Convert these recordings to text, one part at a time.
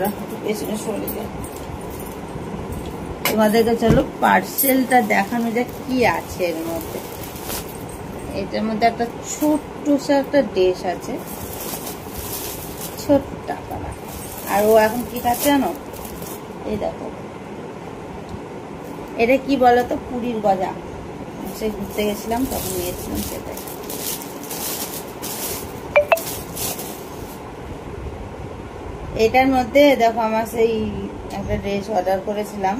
দাঁড়া পেছনে সরে যায়। তোমাদেরকে চলো পার্সেলটা দেখানো যাক কি আছে এর মধ্যে। এটার মধ্যে একটা ছোট্ট একটা ড্রেস আছে, ছোট্ট পালা। আর ও এখন কি খাচ্ছে জানো? এই দেখো, এটা কি বলতো, পুরীর গজা। সে ঘুরতে গেছিলাম তখন নিয়েছিলাম সেটাই। এটার মধ্যে দেখো আমার সেই একটা ড্রেস অর্ডার করেছিলাম,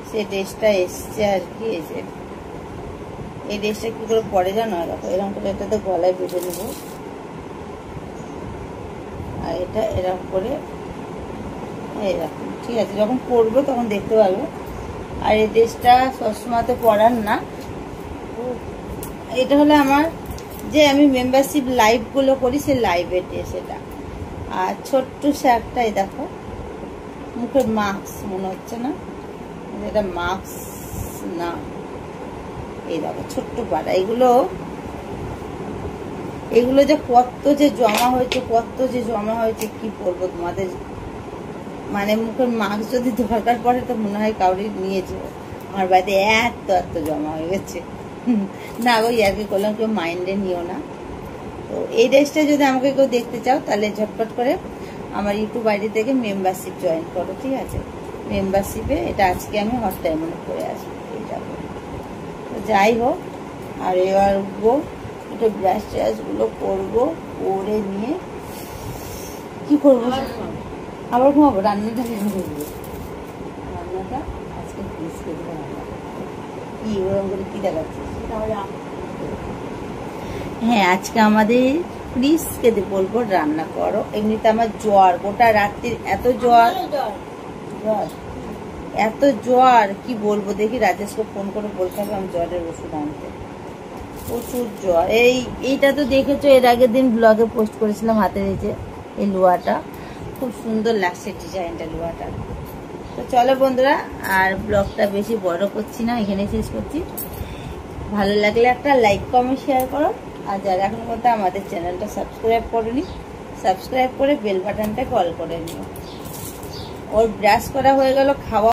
সেই ড্রেসটা এসছে আর কি। এই ড্রেসটা কি করে পরে জানো? দেখো এরকম করে এটাতে গলায় বেঁধে নেব, আর এটা এরকম করে এরকম, ঠিক আছে? যখন পরবো তখন দেখতে পারবো। আর এই ড্রেসটা সবসময় তো পরার না, এটা হলো আমার যে আমি মেম্বারশিপ লাইভগুলো করি সেই লাইভের ড্রেস এটা। আর ছোট্ট শার্টটা, এই দেখো মুখের মাস্ক মনে হচ্ছে না, এটা মাস্ক না, এই দেখো ছোট্ট পাড়া। এগুলো যে কত যে জমা হয়েছে কি বলবো তোমাদের। মানে মুখের মাস্ক যদি দরকার পড়ে তো মনে হয় কাউরি নিয়েছে, আমার বাড়িতে এত জমা হয়ে গেছে। না ওই আর কি করলাম, কেউ মাইন্ডে নিও না। তো এই ড্রেসটা যদি আমাকে কেউ দেখতে চাও তাহলে ঝটপট করে আমার ইউটিউব আইডি থেকে মেম্বারশিপ জয়েন করো, ঠিক আছে? মেম্বারশিপে এটা আজকে আমি হট ডায়মন্ড করে আসবো, এইটা। তো যাই হোক, আর এবার উঠবো, একটু ব্রাশ ট্রাশগুলো করবো, করে নিয়ে কি করবো, আবার ঘুমাবো। রান্নাটা করবো, রান্নাটা আজকে ফিস করে রান্না কি ওরকম করে কি দেখাচ্ছিস? হ্যাঁ, আজকে আমাদের প্লিজ খেতে বলবো রান্না করো। এমনিতে আমার জ্বর, গোটা রাত্রির এত জ্বর কি বলবো। দেখি রাজেশকে ফোন করে বলতে হবে আমি জ্বরের ওষুধ আনতে, প্রচুর জ্বর। এইটা তো দেখেছো, এর আগের দিন ব্লগে পোস্ট করেছিলাম হাতের এই লোয়াটা, খুব সুন্দর লাগছে ডিজাইনটা লোয়াটা। তো চলো বন্ধুরা, আর ব্লগটা বেশি বড় করছি না, এখানে শেষ করছি। ভালো লাগলে একটা লাইক কমেন্ট শেয়ার করো, আর যারা এখন পর্যন্ত আমাদের চ্যানেলটা সাবস্ক্রাইব করেনি সাবস্ক্রাইব করে বেল বাটনটা কল করে নিও। ওর ব্রাশ করা হয়ে গেল, খাওয়া